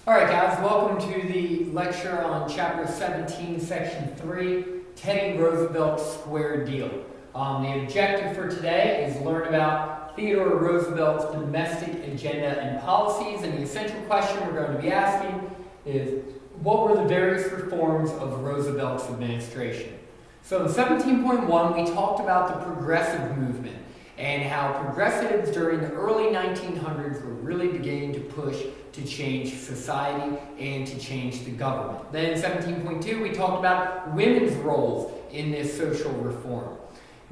Alright guys, welcome to the lecture on Chapter 17, Section 3, Teddy Roosevelt's Square Deal. The objective for today is learn about Theodore Roosevelt's domestic agenda and policies, and the essential question we're going to be asking is, what were the various reforms of Roosevelt's administration? So in 17.1 we talked about the progressive movement and how progressives during the early 1900s were really beginning to push to change society and to change the government. Then in 17.2 we talked about women's roles in this social reform.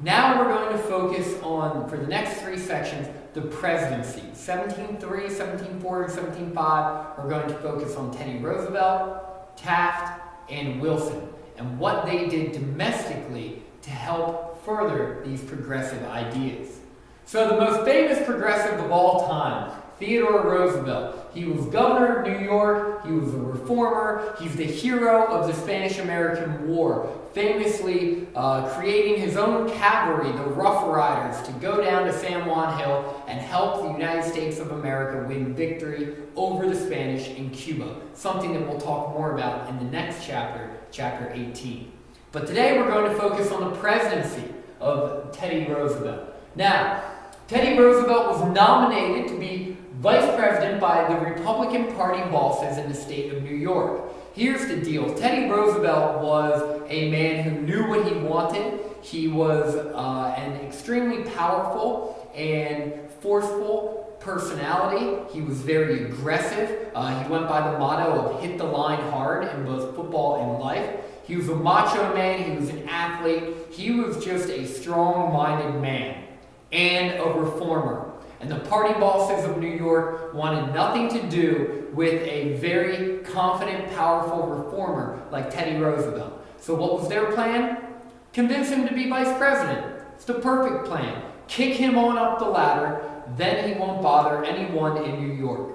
Now we're going to focus on, for the next three sections, the presidency. 17.3, 17.4, and 17.5 we're going to focus on Teddy Roosevelt, Taft, and Wilson, and what they did domestically to help further these progressive ideas. So the most famous progressive of all time, Theodore Roosevelt. He was governor of New York, he was a reformer, he's the hero of the Spanish-American War, famously creating his own cavalry, the Rough Riders, to go down to San Juan Hill and help the United States of America win victory over the Spanish in Cuba, something that we'll talk more about in the next chapter, chapter 18. But today we're going to focus on the presidency of Teddy Roosevelt. Now, Teddy Roosevelt was nominated to be vice president by the Republican Party bosses in the state of New York. Here's the deal. Teddy Roosevelt was a man who knew what he wanted. He was an extremely powerful and forceful personality. He was very aggressive. He went by the motto of hit the line hard in both football and life. He was a macho man. He was an athlete. He was just a strong-minded man and a reformer. And the party bosses of New York wanted nothing to do with a very confident, powerful reformer like Teddy Roosevelt. So what was their plan? Convince him to be vice president. It's the perfect plan. Kick him on up the ladder, then he won't bother anyone in New York.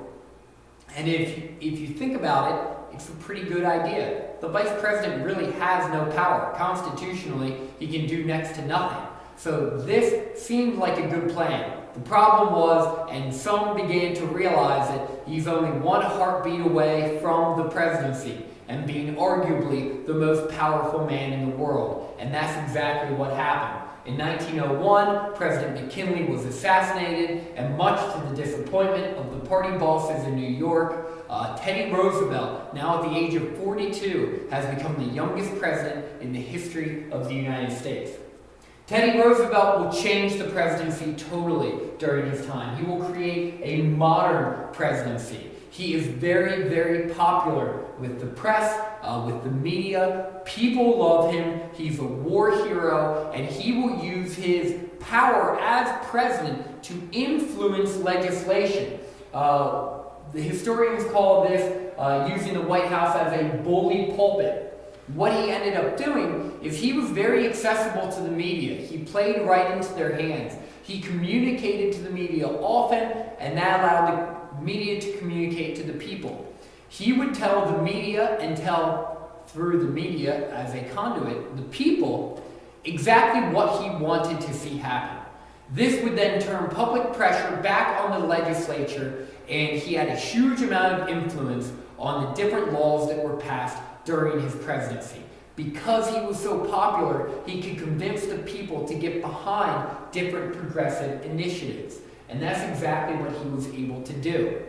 And if you think about it, it's a pretty good idea. The vice president really has no power. Constitutionally, he can do next to nothing. So this seemed like a good plan. The problem was, and some began to realize that he's only one heartbeat away from the presidency and being arguably the most powerful man in the world. And that's exactly what happened. In 1901, President McKinley was assassinated, and much to the disappointment of the party bosses in New York, Teddy Roosevelt, now at the age of 42, has become the youngest president in the history of the United States. Teddy Roosevelt will change the presidency totally during his time. He will create a modern presidency. He is very, very popular with the press, with the media. People love him. He's a war hero, and he will use his power as president to influence legislation. The historians call this using the White House as a bully pulpit. What he ended up doing is he was very accessible to the media. He played right into their hands. He communicated to the media often, and that allowed the media to communicate to the people. He would tell the media and tell, through the media as a conduit, the people exactly what he wanted to see happen. This would then turn public pressure back on the legislature, and he had a huge amount of influence on the different laws that were passed during his presidency. Because he was so popular, he could convince the people to get behind different progressive initiatives. And that's exactly what he was able to do.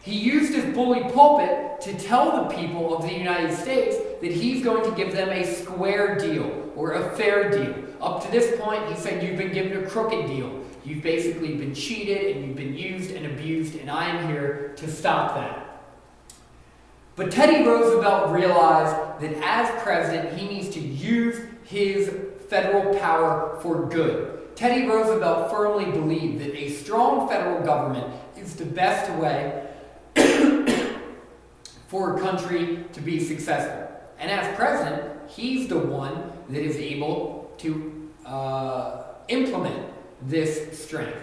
He used his bully pulpit to tell the people of the United States that he's going to give them a square deal or a fair deal. Up to this point, he said, you've been given a crooked deal. You've basically been cheated and you've been used and abused, and I am here to stop that. But Teddy Roosevelt realized that as president, he needs to use his federal power for good. Teddy Roosevelt firmly believed that a strong federal government is the best way for a country to be successful. And as president, he's the one that is able to implement this strength.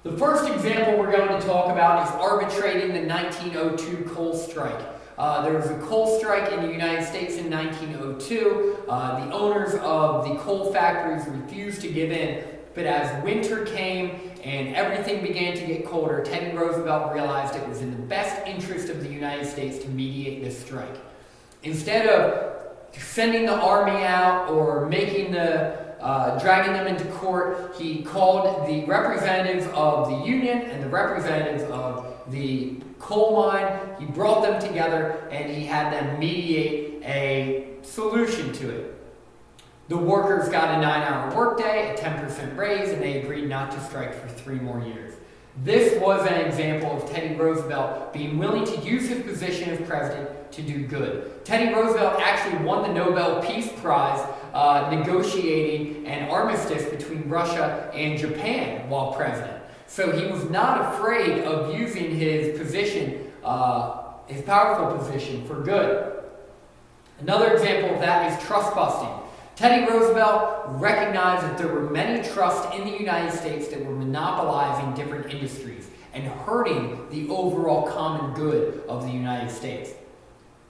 The first example we're going to talk about is arbitrating the 1902 coal strike. There was a coal strike in the United States in 1902. The owners of the coal factories refused to give in, But as winter came and everything began to get colder, Teddy Roosevelt realized it was in the best interest of the United States to mediate this strike. Instead of sending the army out or dragging them into court, he called the representatives of the union and the representatives of the coal mine. He brought them together and he had them mediate a solution to it. The workers got a 9-hour workday, a 10% raise, and they agreed not to strike for 3 more years. This was an example of Teddy Roosevelt being willing to use his position as president to do good. Teddy Roosevelt actually won the Nobel Peace Prize negotiating an armistice between Russia and Japan while president. So he was not afraid of using his position, his powerful position, for good. Another example of that is trust busting. Teddy Roosevelt recognized that there were many trusts in the United States that were monopolizing different industries and hurting the overall common good of the United States.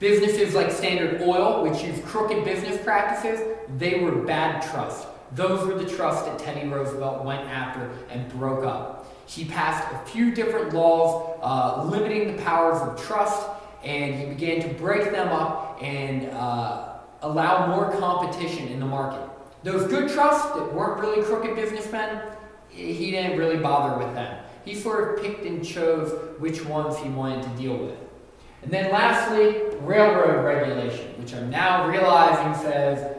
Businesses like Standard Oil, which used crooked business practices, they were bad trusts. Those were the trusts that Teddy Roosevelt went after and broke up. He passed a few different laws limiting the powers of trust, and he began to break them up and allow more competition in the market. Those good trusts that weren't really crooked businessmen, he didn't really bother with them. He sort of picked and chose which ones he wanted to deal with. And then lastly, railroad regulation, which I'm now realizing says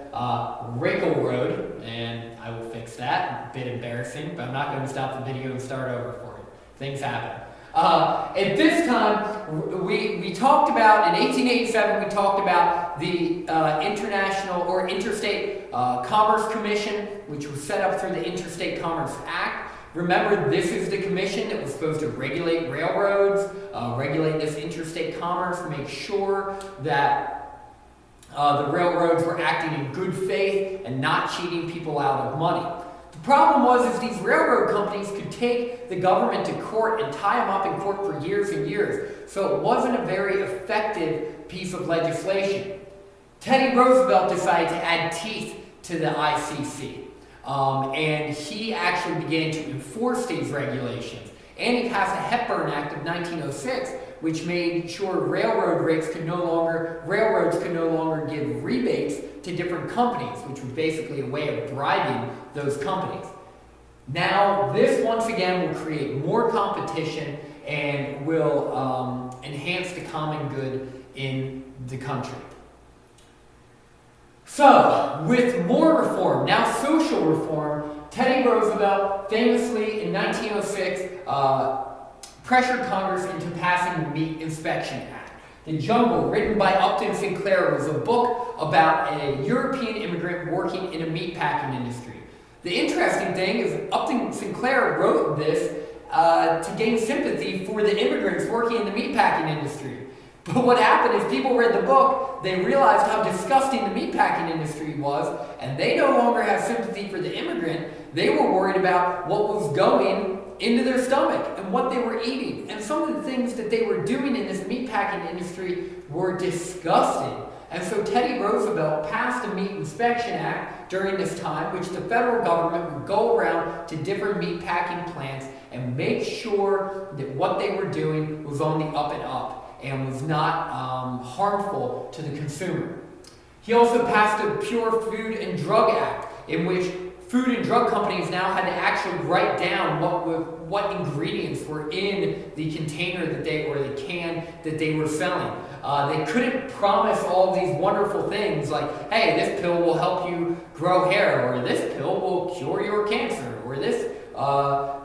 Railroad, and I will fix that. A bit embarrassing, but I'm not going to stop the video and start over for it. Things happen. At this time, we talked about, in 1887, we talked about the International or Interstate Commerce Commission, which was set up through the Interstate Commerce Act. Remember, this is the commission that was supposed to regulate railroads, regulate this interstate commerce, make sure that the railroads were acting in good faith and not cheating people out of money. The problem was these railroad companies could take the government to court and tie them up in court for years and years, so it wasn't a very effective piece of legislation. Teddy Roosevelt decided to add teeth to the ICC, and he actually began to enforce these regulations. And he passed the Hepburn Act of 1906, which made sure railroads could no longer give rebates to different companies, which was basically a way of bribing those companies. Now, this once again will create more competition and will enhance the common good in the country. So, with more reform, now social reform, Teddy Roosevelt famously in 1906 pressured Congress into passing the Meat Inspection Act. The Jungle, written by Upton Sinclair, was a book about a European immigrant working in a meatpacking industry. The interesting thing is Upton Sinclair wrote this to gain sympathy for the immigrants working in the meatpacking industry. But what happened is people read the book, they realized how disgusting the meatpacking industry was, and they no longer had sympathy for the immigrant. They were worried about what was going into their stomach and what they were eating. And some of the things that they were doing in this meatpacking industry were disgusting. And so Teddy Roosevelt passed the Meat Inspection Act during this time, which the federal government would go around to different meatpacking plants and make sure that what they were doing was on the up and up and was not harmful to the consumer. He also passed the Pure Food and Drug Act, in which food and drug companies now had to actually write down what ingredients were in the container or the can that they were selling. They couldn't promise all these wonderful things like, hey, this pill will help you grow hair, or this pill will cure your cancer, or this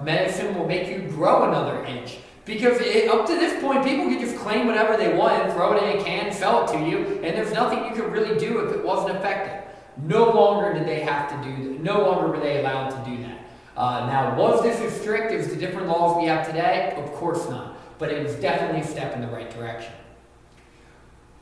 medicine will make you grow another inch. Because up to this point, people could just claim whatever they want, throw it in a can, sell it to you, and there's nothing you could really do if it wasn't effective. No longer did they have to do that. No longer were they allowed to do that. Now, was this as strict as the different laws we have today? Of course not. But it was definitely a step in the right direction.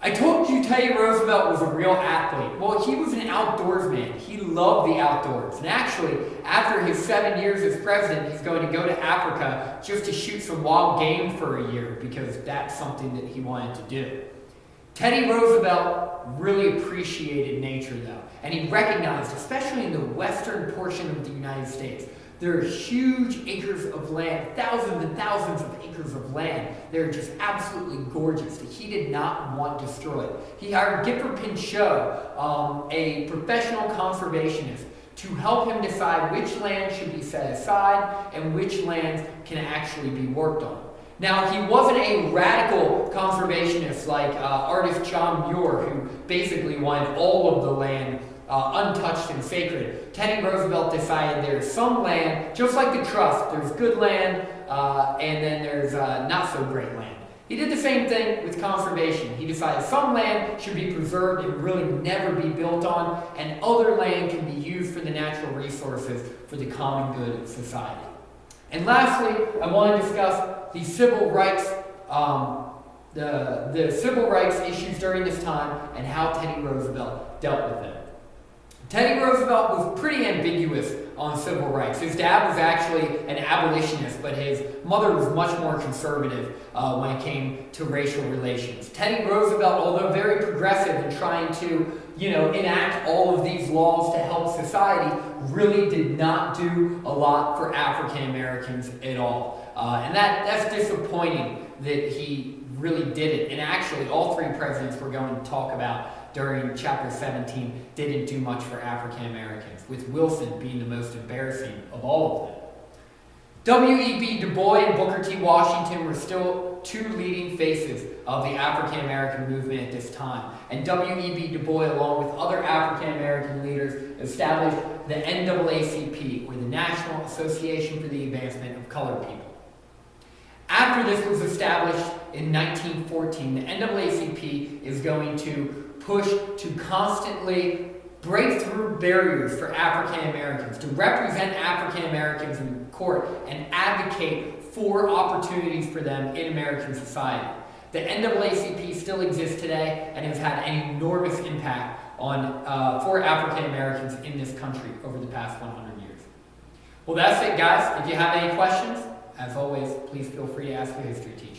I told you Teddy Roosevelt was a real athlete. Well, he was an outdoorsman. He loved the outdoors. And actually, after his 7 years as president, he's going to go to Africa just to shoot some wild game for a year because that's something that he wanted to do. Teddy Roosevelt really appreciated nature, though, and he recognized, especially in the western portion of the United States, There are huge acres of land, thousands and thousands of acres of land. They're just absolutely gorgeous that he did not want destroyed. He hired Gipper Pinchot, a professional conservationist, to help him decide which land should be set aside and which lands can actually be worked on. Now, he wasn't a radical conservationist like artist John Muir, who basically wanted all of the land untouched and sacred. Teddy Roosevelt decided there's some land, just like the trust, there's good land and then there's not so great land. He did the same thing with conservation. He decided some land should be preserved and really never be built on, and other land can be used for the natural resources for the common good of society. And lastly, I want to discuss the civil rights, the civil rights issues during this time and how Teddy Roosevelt dealt with them. Teddy Roosevelt was pretty ambiguous on civil rights. His dad was actually an abolitionist, but his mother was much more conservative when it came to racial relations. Teddy Roosevelt, although very progressive in trying to, enact all of these laws to help society, really did not do a lot for African Americans at all. And that's disappointing that he really did it. And actually, all three presidents we're going to talk about during chapter 17 didn't do much for African Americans, with Wilson being the most embarrassing of all of them. W.E.B. Du Bois and Booker T. Washington were still two leading faces of the African American movement at this time, and W.E.B. Du Bois, along with other African American leaders, established the NAACP, or the National Association for the Advancement of Colored People. After this was established in 1914, the NAACP is going to push to constantly break through barriers for African Americans, to represent African Americans in court and advocate for opportunities for them in American society. The NAACP still exists today and has had an enormous impact on for African Americans in this country over the past 100 years. Well, that's it, guys. If you have any questions, as always, please feel free to ask the history teacher.